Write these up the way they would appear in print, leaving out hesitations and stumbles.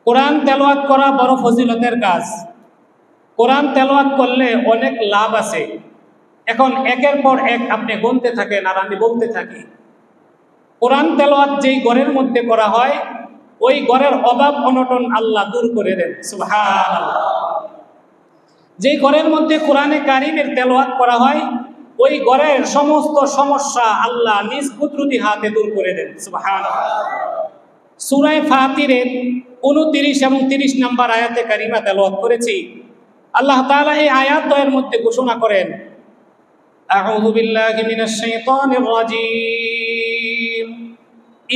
কোরআন তেলাওয়াত করা বড় ফজিলতের কাজ। কোরআন তেলাওয়াত করলে অনেক লাভ আছে। এখন একের পর এক আপনি গুনতে থাকেন আর আমি বলতে থাকি। কোরআন তেলাওয়াত যেই ঘরের মধ্যে করা হয় ওই ঘরের অভাব অনটন আল্লাহ দূর করে দেন, সুবহানাল্লাহ। যেই ঘরের মধ্যে কোরআনে কারিমের তেলাওয়াত করা হয় ওই ঘরের সমস্ত সমস্যা আল্লাহ নিজ কুদরতি হাতে দূর করে দেন, সুবহানাল্লাহ। সূরা ফাতিরের 29 এবং 30 নম্বর আয়াতে কারিমা তেলাওয়াত করেছি। আল্লাহ তাআলা এই আয়াত দ্বয়ের মধ্যে ঘোষণা করেন, আউযু বিল্লাহি মিনাশ শাইতানির রাজীম,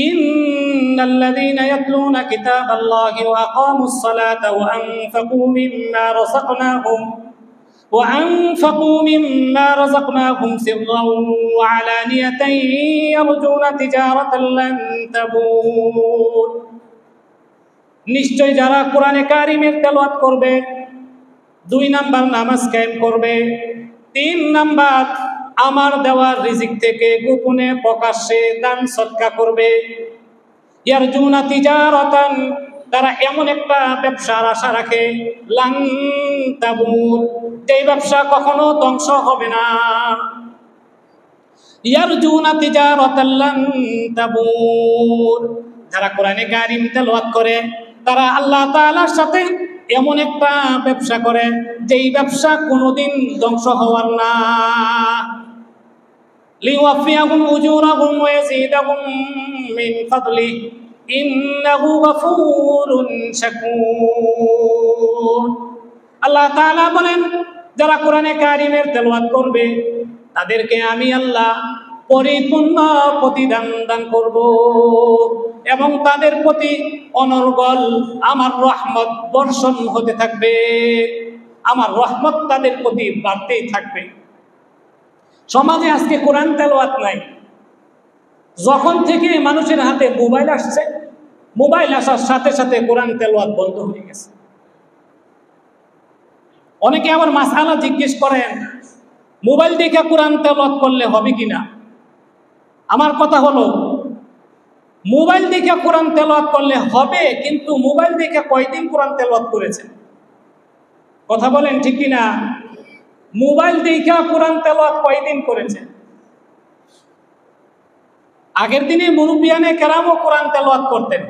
ইন্নাল্লাযীনা ইয়াতলুনা কিতাবাল্লাহি ওয়া আকামুস সালাতা ওয়া আনফাকু মিম্মা রাযাকনাহুম সিররান ওয়া আলানিয়াতান ইয়ারজুনা তিজারাতান লান তাবুর। নিশ্চয় যারা কোরআনে কারিমের তেলাওয়াত করবে, 2 নাম্বার নামাজ কায়েম করবে, 3 নাম্বার আমার দেওয়ার রিজিক থেকে গোপনে প্রকাশ্যে দান সদকা করবে, ইয়ারজুনা তিজারাতান, তারা এমন একটা ব্যবসার আশা রাখে, লান তাবুর, এই ব্যবসা কখনো ধ্বংস হবে না। ইয়ারজুনা তিজারাতান লান তাবুর, যারা কোরআনে কারিম তেলাওয়াত করে তারা আল্লাহ তাআলার সাথে এমন একটা ব্যবসা করে যেই ব্যবসা কোনোদিন ধ্বংস হওয়ার না। লিওয়াফিয়াহুম উজুরাহুম ওয়া ইয়াজিদাহুম মিন ফাদলি ইন্নাহু গফুরুন শাকুর। আল্লাহ তাআলা বলেন, যারা কোরআনে কারিমের তেলাওয়াত করবে তাদেরকে আমি আল্লাহ পরিপূর্ণ প্রতিদান দান করব এবং তাদের প্রতি অনর্গল আমার রহমত বর্ষণ হতে থাকবে, আমার রহমত তাদের প্রতি বাড়তেই থাকবে। সমাজে আজকে কোরআন তেলাওয়াত নাই। যখন থেকে মানুষের হাতে মোবাইল আসছে, মোবাইল আসার সাথে সাথে কোরআন তেলাওয়াত বন্ধ হয়ে গেছে। অনেকে আবার মাসআলা জিজ্ঞেস করেন, মোবাইল দেখে কোরআন তেলাওয়াত করলে হবে কিনা? আমার কথা হলো, মোবাইল দেখে কোরআন তেলাওয়াত করলে হবে, কিন্তু মোবাইল দেখে কয়দিন কোরআন তেলাওয়াত করেছেন? কথা বলেন ঠিক কিনা? মোবাইল দেখে কোরআন তেলাওয়াত কয়দিন করেছেন? আগের দিনে মুরব্বিয়ানে কেরামও কোরআন তেলাওয়াত করতেন।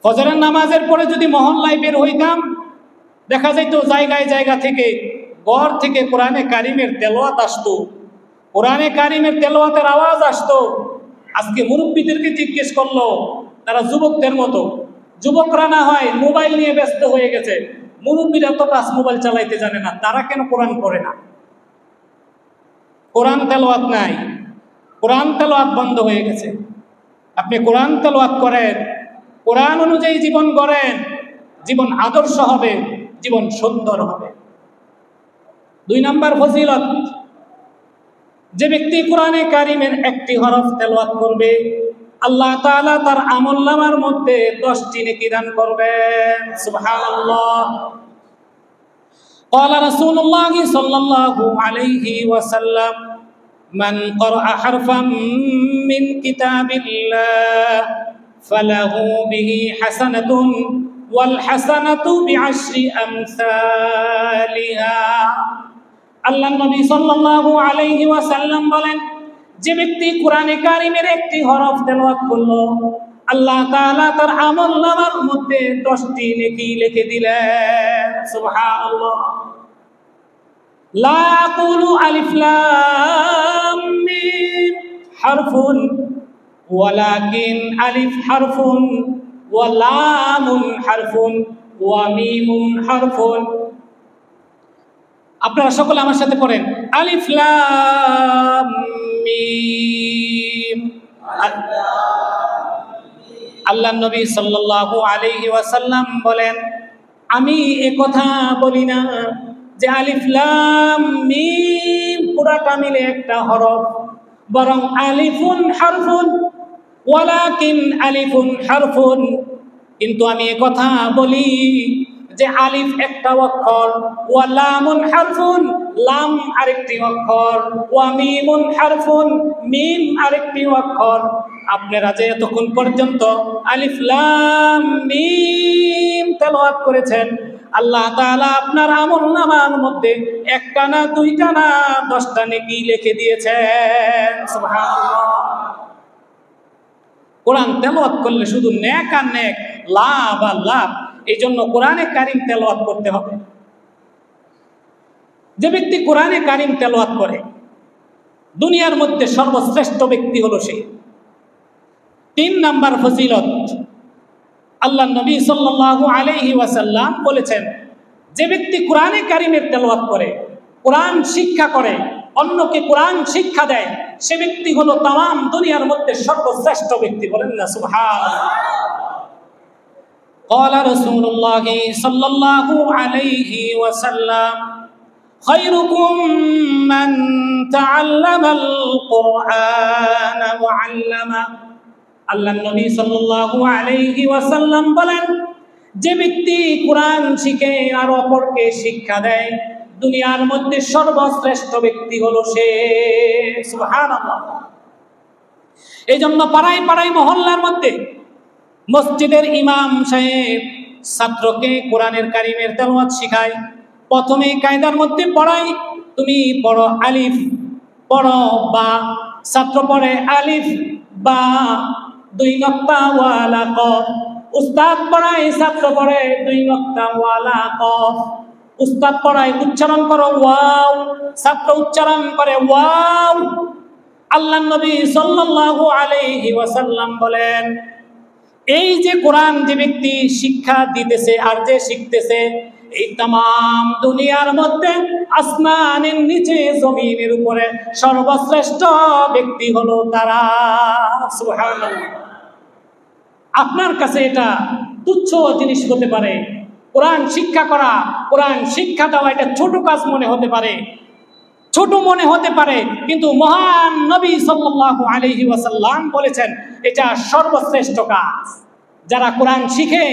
ফজরের নামাজের পরে যদি মহল্লায় বের হইতাম, দেখা যাইতো জায়গায় জায়গা থেকে, ঘর থেকে কোরআনে কারিমের তেলাওয়াত আসতো, কোরআনে কারিমের তেলাওয়াতের আওয়াজ আসতো। আজকে মুরব্বীদেরকে জিজ্ঞেস করলো, তারা যুবকদের মতো, যুবকরা না হয় মোবাইল নিয়ে ব্যস্ত হয়ে গেছে, মুরব্বীরা তো টাচ মোবাইল চালাইতে জানে না, তারা কেন কোরআন পড়ে না? কোরআন তেলাওয়াত নাই, কোরআন তেলাওয়াত বন্ধ হয়ে গেছে। আপনি কোরআন তেলাওয়াত করেন, কোরআন অনুযায়ী জীবন গড়েন, জীবন আদর্শ হবে, জীবন সুন্দর হবে। 2 নাম্বার ফজিলত, যে ব্যক্তি কোরআনে কারিমের একটি হরফ তেলাওয়াত করবে আল্লাহ তাআলা তার আমলনামার মধ্যে 10টি নেকি দান করবেন, সুবহানাল্লাহ। ক্বালা রাসূলুল্লাহ সাল্লাল্লাহু আলাইহি ওয়াসাল্লাম, মান ক্বারাআ হারফাম মিন কিতাবিল্লাহ ফালাহু বিহি হাসানাতুন ওয়াল হাসানাতু বিআশরি আমসালিহা। আল্লাহ নবী সাল্লাল্লাহু আলাইহি ওয়াসাল্লাম বলেন, যে ব্যক্তি কোরআনে কারিমের একটি হরফ তেলাওয়াত করলো আল্লাহ তাআলা তার আমলনামার মধ্যে 10টি নেকি লিখে দিলেন, সুবহানাল্লাহ। লা আকুলু আলিফ লাম মিম হারফুন ওয়ালাকিন আলিফ হারফুন ওয়া লামুন হারফুন ওয়া মিমুন হারফুন। আপনারা সকলে আমার সাথে পড়েন, আলিফ লাম মিম। আল্লাহ নবী সাল্লাল্লাহু আলাইহি ওয়াসাল্লাম বলেন, আমি এই কথা বলি না যে আলিফ লাম মিম পুরাটা মিলে একটা হরফ, বরং আলিফুন হারফুন ওয়ালাকিন আলিফুন হারফুন। কিন্তু আমি এই কথা বলি যে আলিফ একটা অক্ষর, ওয়া লামুন হারফুন, লাম আরেকটি অক্ষর, ওয়া মিমুন হারফুন, মিম আরেকটি অক্ষর। আপনারা যে এতক্ষণ পর্যন্ত আলিফ লাম মিম তেলাওয়াত করেছেন, আল্লাহ তাআলা আপনার আমলনামার মধ্যে একটা না দুইটা না 10টা নেকি লিখে দিয়েছেন। সুবহানাল্লাহ। কোরআন তেলাওয়াত করলে শুধু নেক আর নেক, লাভ আর লাভ। এই জন্য কোরআনে কারিম তেলাওয়াত করতে হবে। যে ব্যক্তি কোরআনে কারিম তেলাওয়াত করে দুনিয়ার মধ্যে সর্বশ্রেষ্ঠ ব্যক্তি হলো সে। 3 নাম্বার ফজিলত, আল্লাহ নবী সাল্লাল্লাহু আলাইহি ওয়াসাল্লাম বলেছেন, যে ব্যক্তি কোরআনে কারিমের তেলাওয়াত করে, কোরআন শিক্ষা করে, অন্যকে কোরআন শিক্ষা দেয়, সে ব্যক্তি হলো তাম দুনিয়ার মধ্যে সর্বশ্রেষ্ঠ ব্যক্তি। বলেন না সুবহানাল্লাহ। قال رسول الله صلى الله عليه وسلم خيركم من تعلم القرآن وعلمه। আল্লাহ নবী সাল্লাল্লাহু আলাইহি ওয়াসাল্লাম বলেন, যে ব্যক্তি কোরআন শিখে আর অপরকে শিক্ষা দেয়, দুনিয়ার মধ্যে সর্বশ্রেষ্ঠ ব্যক্তি হলো সে। সুবহানাল্লাহ। এই জন্য পাড়ায় পাড়ায় মহল্লার মধ্যে মসজিদের ইমাম সাহেব ছাত্রকে কোরআনের কারিমের তেলাওয়াত শিখায়। প্রথমে কায়দার মধ্যে পড়াই, তুমি পড়ো আলিফ, পড়ো বা, ছাত্র পড়ে আলিফ বা 2 নক্তা ওয়ালা কফ। উস্তাদ পড়ায়, ছাত্র পড়ে 2 নক্তা ওয়ালা কফ। উস্তাদ পড়ায় উচ্চারণ করো ওয়াও, ছাত্র উচ্চারণ করে ওয়াও। আল্লাহ নবী সাল্লাল্লাহু আলাইহি ওয়াসাল্লাম বলেন, এই যে কোরআন যে ব্যক্তি শিক্ষা দিতেছে আর যে শিখতেছে, এই তাম দুনিয়ার মধ্যে আসমানের নিচে জমিনের উপরে সর্বশ্রেষ্ঠ ব্যক্তি হলো তারা। সুবহানাল্লাহ। আপনার কাছে এটা তুচ্ছ জিনিস হতে পারে, কোরআন শিক্ষা করা, কোরআন শিক্ষা দেওয়া এটা ছোট কাজ মনে হতে পারে, ছোট মনে হতে পারে, কিন্তু মহান নবী সাল্লাল্লাহু আলাইহি ওয়াসাল্লাম বলেছেন এটা সর্বশ্রেষ্ঠ কাজ। যারা কোরআন শিখে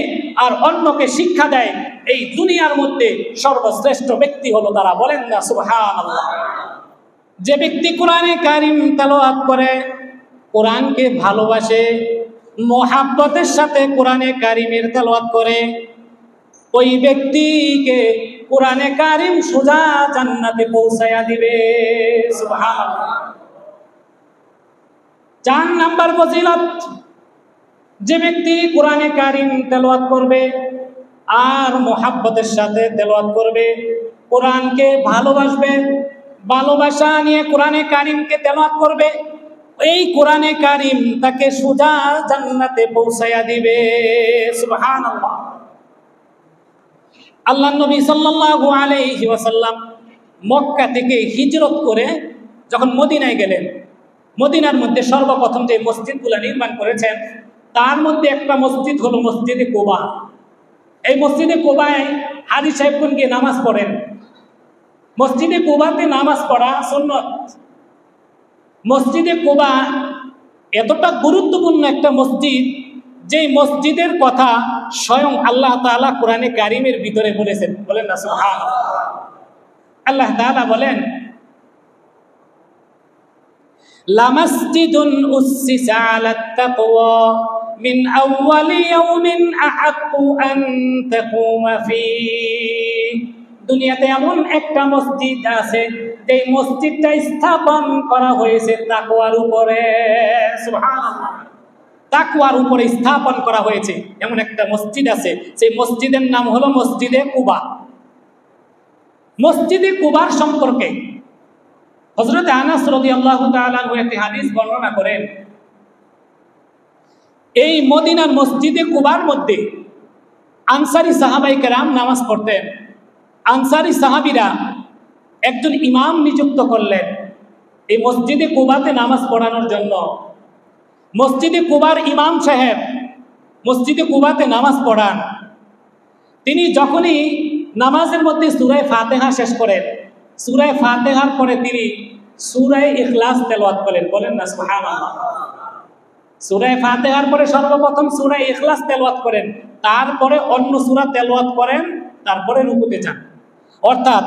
আর অন্যকে শিক্ষা দেয়, এই দুনিয়ার মধ্যে সর্বশ্রেষ্ঠ ব্যক্তি হলো তারা। বলেন না সুবহানাল্লাহ। যে ব্যক্তি কোরআনে কারিম তেলাওয়াত করে, কোরআনকে ভালোবাসে, মোহাব্বতের সাথে কোরআনে কারিমের তেলাওয়াত করে, ওই ব্যক্তিকে কোরআনে কারিম সোজা জান্নাতে পৌঁছায়া দিবে। সুবহানাল্লাহ। 4 নাম্বার ফজিলত, যে ব্যক্তি কোরআনে কারিম তেলাওয়াত করবে আর মোহাব্বতের সাথে তেলাওয়াত করবে, কোরআনকে ভালোবাসবে, ভালোবাসা নিয়ে কোরআনে কারিমকে তেলাওয়াত করবে, এই কোরআনে কারিম তাকে সোজা জান্নাতে পৌঁছায়া দিবে। সুবহানাল্লাহ। আল্লাহ নবী সাল্লাল্লাহু আলাইহি ওয়াসাল্লাম মক্কা থেকে হিজরত করে যখন মদিনায় গেলেন, মদিনার মধ্যে সর্বপ্রথম যে মসজিদগুলো নির্মাণ করেছেন, তার মধ্যে একটা মসজিদ হলো মসজিদে কুবা। এই মসজিদে কুবায় হাজী সাহেবগণ গিয়ে নামাজ পড়েন। মসজিদে কুবাতে নামাজ পড়া সুন্নত। মসজিদে কুবা এতটা গুরুত্বপূর্ণ একটা মসজিদ, যে মসজিদের কথা স্বয়ং আল্লাহ তাআলা কোরআনে কারিমের ভিতরে বলেছেন। বলেন না সুবহানাল্লাহ। আল্লাহ তাআলা বলেন, লামাসজিদুন উসসিসা আলাত তাকওয়া মিন আউয়ালি ইয়াউমিন আহাক্কু আন তাকুমা ফীহি। দুনিয়াতে এমন একটা মসজিদ আছে, যে মসজিদটা স্থাপন করা হয়েছে তাকওয়ার উপরে। সুবহানাল্লাহ। তাকওয়ার উপরে স্থাপন করা হয়েছে এমন একটা মসজিদ আছে, সেই মসজিদের নাম হলো মসজিদে কুবা। মসজিদে কুবার সম্পর্কে হযরত আনাস রাদিয়াল্লাহু তাআলা আনহু একটি হাদিস বর্ণনা করেন। এই মদিনার মসজিদে কুবার মধ্যে আনসারী সাহাবায়ে কেরাম নামাজ পড়তেন। আনসারী সাহাবীরা একজন ইমাম নিযুক্ত করলেন এই মসজিদে কুবাতে নামাজ পড়ানোর জন্য। মসজিদে কুবার ইমাম সাহেব মসজিদে কুবাতে নামাজ পড়ান। তিনি যখনই নামাজের মধ্যে সূরা ফাতিহা শেষ করেন, সূরা ফাতিহার পরে তিনি সূরা ইখলাস তেলাওয়াত করেন। বলেন না সুবহানাল্লাহ। সূরা ফাতিহার পরে সর্বপ্রথম সূরা ইখলাস তেলাওয়াত করেন, তারপরে অন্য সূরা তেলাওয়াত করেন, তারপরে রুকুতে যান। অর্থাৎ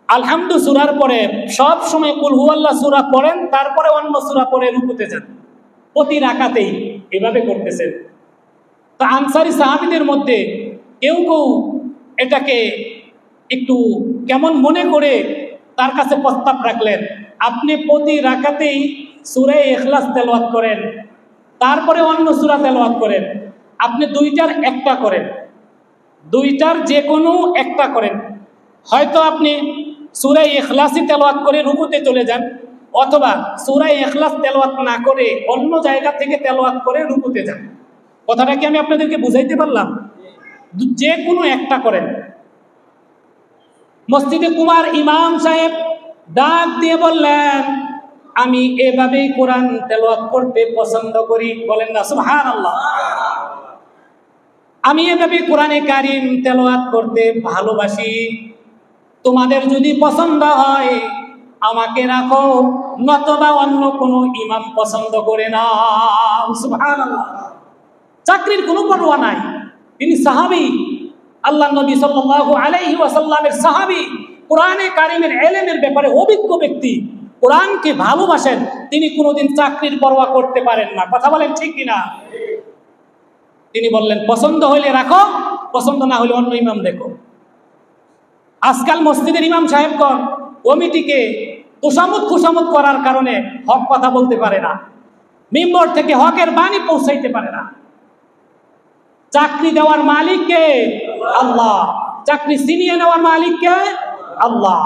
আলহামদু সূরার পরে সব সময় কুল হুয়াল্লাহ সূরা পড়েন, তারপরে অন্য সূরা পড়ে রুকুতে যান। প্রতি রাকাতেই এভাবে করতেছেন। তা আনসারি সাহাবীদের মধ্যে কেউ কেউ এটাকে একটু কেমন মনে করে তার কাছে প্রস্তাব রাখলেন, আপনি প্রতি রাকাতেই সূরা ইখলাস তেলাওয়াত করেন, তারপরে অন্য সূরা তেলাওয়াত করেন, আপনি দুইটার একটা করেন, দুইটার যে কোনো একটা করেন। হয়তো আপনি সূরা ইখলাসই তেলাওয়াত করে রুকুতে চলে যান, অথবা সূরা ইখলাস তেলাওয়াত না করে অন্য জায়গা থেকে তেলাওয়াত করে রুকুতে যান। কথাটা কি আমি আপনাদেরকে বুঝাইতে পারলাম? যে কোনো একটা করেন। মসজিদে কুমার ইমাম সাহেব ডাক দিয়ে বললেন, আমি এভাবেই কোরআন তেলাওয়াত করতে পছন্দ করি। বলেন না সুবহানাল্লাহ। আমি এভাবে কোরআনে কারিম তেলাওয়াত করতে ভালোবাসি। তোমাদের যদি পছন্দ হয় আমাকে রাখো, নতুবা অন্য কোনো ইমাম পছন্দ করে না। সুবহানাল্লাহ। চাকরির কোনো পরোয়া নাই, তিনি সাহাবী, আল্লাহ নবী সাল্লাল্লাহু আলাইহি ওয়াসাল্লামের সাহাবী, কোরআনে কারিমের ইলমের ব্যাপারে অভিজ্ঞ ব্যক্তি, কোরআনকে ভালোবাসেন, তিনি কোনোদিন চাকরির পরোয়া করতে পারেন না। কথা বলেন ঠিক কিনা? তিনি বললেন, পছন্দ হইলে রাখো, পছন্দ না হলে অন্য ইমাম দেখো। আজকাল মসজিদের ইমাম সাহেবগণ কমিটিকে খুশামত করার কারণে হক কথা বলতে পারে না, মিম্বর থেকে হকের বাণী পৌঁছাইতে পারে না। চাকরি দেওয়ার মালিক কে? আল্লাহ। চাকরি ছিনিয়ে নেওয়ার মালিক কে? আল্লাহ।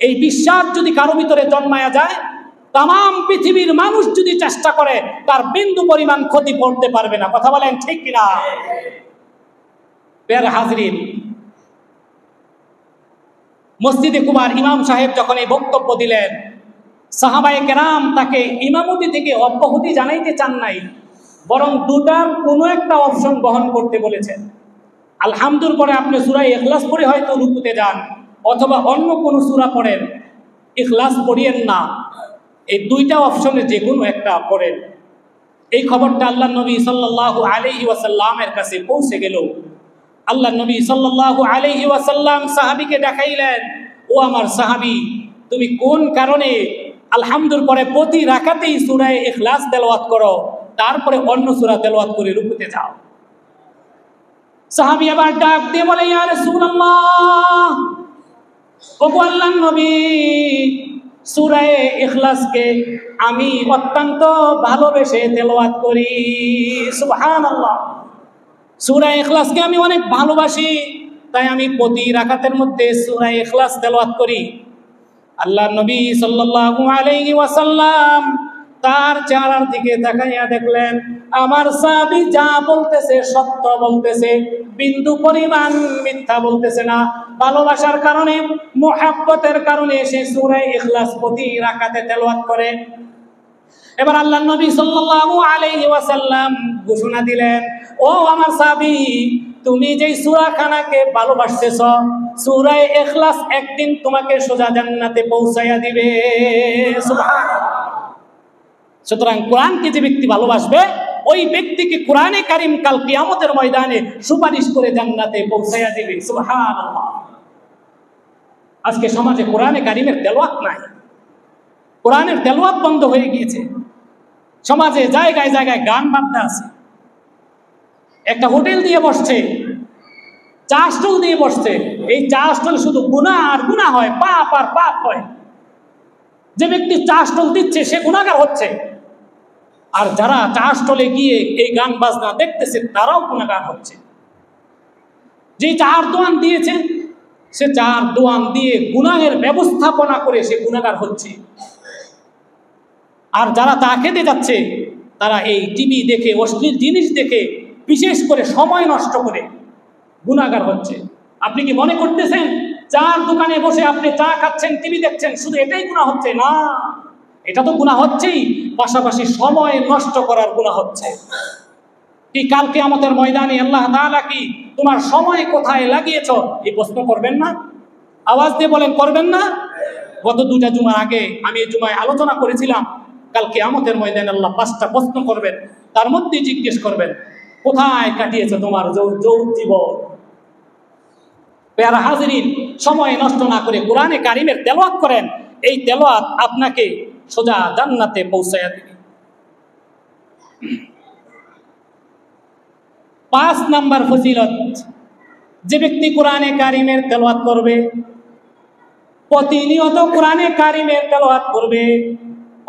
এই বিশ্বাস যদি কারো ভিতরে জন্মায়া যায়, তাম পৃথিবীর মানুষ যদি চেষ্টা করে, তার বিন্দু পরিমাণ ক্ষতি করতে পারবে না। কথা বলেন ঠিক কিনা? প্রিয় হাজরিন, মসজিদে কুমার ইমাম সাহেব যখন এই বক্তব্য দিলেন, সাহাবায়ে কেরাম তাকে ইমামতি থেকে অব্যাহতি জানাইতে চান নাই, বরং দুটার কোনো একটা অপশন গ্রহণ করতে বলেছেন। আলহামদুর পরে আপনি সূরা ইখলাস পড়ে হয়তো রুকুতে যান, অথবা অন্য কোনো সূরা পড়েন, ইখলাস পড়িয়েন না। এই দুইটা অপশনে যে কোনো একটা পড়েন। এই খবরটা আল্লাহ নবী সাল্লাল্লাহু আলাইহি ওয়াসাল্লামের কাছে পৌঁছে গেল। আল্লাহ নবী সাল্লাল্লাহু আলাইহি ওয়াসাল্লাম সাহাবীকে দেখাইলেন, ও আমার সাহাবী, তুমি কোন কারণে আলহামদুর পরে প্রতি রাকাতেই সূরা ইখলাস তেলাওয়াত করো, তারপরে অন্য সূরা তেলাওয়াত করে রুকুতে যাও? সাহাবী আবার ডাক দিয়ে বলে, ইয়া রাসূলুল্লাহ, ওগো আল্লাহর নবী, সূরা ইখলাসকে আমি অত্যন্ত ভালোবেসে তেলাওয়াত করি। সুবহানাল্লাহ। সূরা ইখলাসকে আমি অনেক ভালোবাসি, তাই আমি প্রতি রাকাতের মধ্যে সূরা ইখলাস তেলাওয়াত করি। আল্লাহর নবী সাল্লাল্লাহু আলাইহি ওয়াসাল্লাম তার চেহারার দিকে তাকাইয়া দেখলেন, আমার সাহাবী যা বলতেছে সত্য বলতেছে, বিন্দু পরিমাণ মিথ্যা বলতেছে না। ভালোবাসার কারণে, মুহাব্বতের কারণে সে সূরা ইখলাস প্রতি রাকাতে তেলাওয়াত করে। এবার আল্লাহর নবী সাল্লাল্লাহু আলাইহি ওয়াসাল্লাম ঘোষণা দিলেন, ও আমার সাহাবী, তুমি যেই সূরাখানাকে ভালোবাসতেছ, সূরা ইখলাস একদিন তোমাকে সোজা জান্নাতে পৌঁছাইয়া দিবে। সুবহানাল্লাহ। সুতরাং কোরআনকে যে ব্যক্তি ভালোবাসবে, ওই ব্যক্তিকে কোরআনে কারিম কাল কিয়ামতের ময়দানে সুপারিশ করে জান্নাতে পৌঁছাইয়া দিবে। সুবহানাল্লাহ। আজকে সমাজে কোরআনে কারিমের তেলাওয়াত নাই, কোরআনের তেলাওয়াত বন্ধ হয়ে গিয়েছে। সমাজে জায়গায় জায়গায় গান বাজনা আছে। একটা হোটেল দিয়ে বসছে, চা স্টল দিয়ে বসছে, এই চা স্টল শুধু গুনাহ আর গুনাহ হয়, পাপ আর পাপ হয়। যে ব্যক্তি চা স্টল দিচ্ছে সে গুনাহগার হচ্ছে, আর যারা চা স্টলে গিয়ে এই গান বাজনা দেখতেছে তারাও গুনাহগার হচ্ছে। যে চার দোয়ান দিয়েছে, সে চার দোয়ান দিয়ে গুনাহের ব্যবস্থাপনা করে সে গুনাহগার হচ্ছে। আর যারা চা খেতে যাচ্ছে, তারা এই টিভি দেখে, অশ্লীল জিনিস দেখে, বিশেষ করে সময় নষ্ট করে গুনাহগার হচ্ছে। আপনি কি মনে করতেছেন চার দোকানে বসে আপনি চা খাচ্ছেন, টিভি দেখছেন, শুধু এটাই গুনাহ হচ্ছে? না, এটা তো গুনাহ হচ্ছেই, পাশাপাশি সময় নষ্ট করার গুনাহ হচ্ছে। কি কাল কিয়ামতের ময়দানে আল্লাহ তাআলা কি তোমার সময় কোথায় লাগিয়েছো এই প্রশ্ন করবেন না? আওয়াজ দিয়ে বলেন, করবেন না? গত দুটা জুমার আগে আমি এই জুমায় আলোচনা করেছিলাম, কাল কিয়ামতের ময়দানে আল্লাহ 5টা প্রশ্ন করবেন, তার মধ্যে জিজ্ঞেস করবেন, কোথায় কাটিয়েছো তোমার জীবন? প্যারা হাজিরিন, সময় নষ্ট না করে কোরআনে কারিমের তেলাওয়াত করেন। এই তেলাওয়াত আপনাকে সোজা জান্নাতে পৌঁছায়া দিবে। 5 নাম্বার ফজিলত, যে ব্যক্তি কোরআনে কারিমের তেলাওয়াত করবে, প্রতিনিয়ত কোরআনে কারিমের তেলাওয়াত করবে,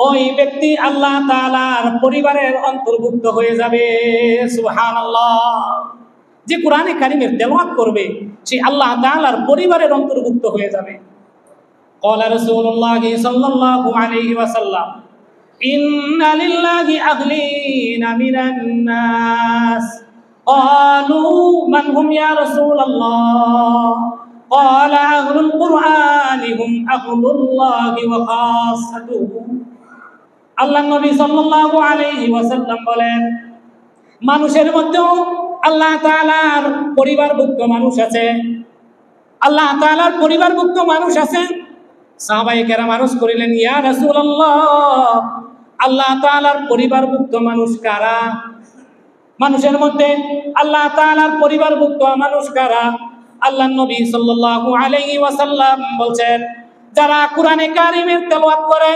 ওই ব্যক্তি আল্লাহ তাআলার পরিবারের অন্তর্ভুক্ত হয়ে যাবে। সুবহানাল্লাহ। যে কোরআনে কারিমের তেলাওয়াত করবে সে আল্লাহ তাআলার পরিবারের অন্তর্ভুক্ত হয়ে যাবে। قال رسول الله صلى الله عليه وسلم إن لله أهلين من الناس قالوا من هم يا رسول الله قال أهل القرآن هم أهل الله وخاصته। আল্লাহ নবী সাল্লাল্লাহু আলাইহি ওয়াসাল্লাম বলেন, মানুষের মধ্যেও আল্লাহ তাআলার পরিবারভুক্ত মানুষ আছে, আল্লাহ তাআলার পরিবারভুক্ত মানুষ আছে। সাহাবায়ে কেরাম আরজ করিলেন, ইয়া রাসূলুল্লাহ, আল্লাহ তাআলার পরিবারভুক্ত মানুষ কারা? মানুষের মধ্যে আল্লাহ তাআলার পরিবারভুক্ত মানুষ কারা? আল্লাহ নবী সাল্লাল্লাহু আলাইহি ওয়াসাল্লাম বলছেন, যারা কোরআনে কারিমের তেলাওয়াত করে,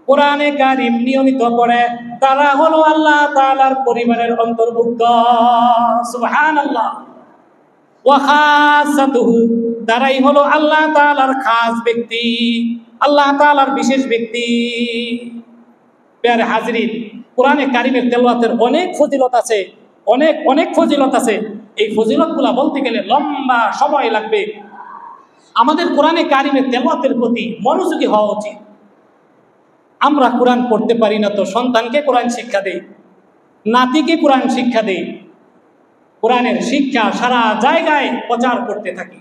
কোরআনে কারিম নিয়মিত পড়ে, তারা হলো আল্লাহ তাআলার পরিবারের অন্তর্ভুক্ত। সুবহানাল্লাহ। ওয়া খাসাতুহু, তারাই হলো আল্লাহ তাআলার খাস ব্যক্তি, আল্লাহ তাআলার বিশেষ ব্যক্তি। প্রিয় হাজরিন, কোরআনে কারিমের তেলাওয়াতের অনেক ফজিলত আছে, অনেক ফজিলত আছে। এই ফজিলতগুলো বলতে গেলে লম্বা সময় লাগবে। আমাদের কোরআনে কারিমের তেলাওয়াতের প্রতি মনোযোগী হওয়া উচিত। আমরা কোরআন পড়তে পারি না তো সন্তানকে কোরআন শিক্ষা দেই, নাতিকে কোরআন শিক্ষা দেই, কোরআনের শিক্ষা সারা জায়গায় প্রচার করতে থাকি।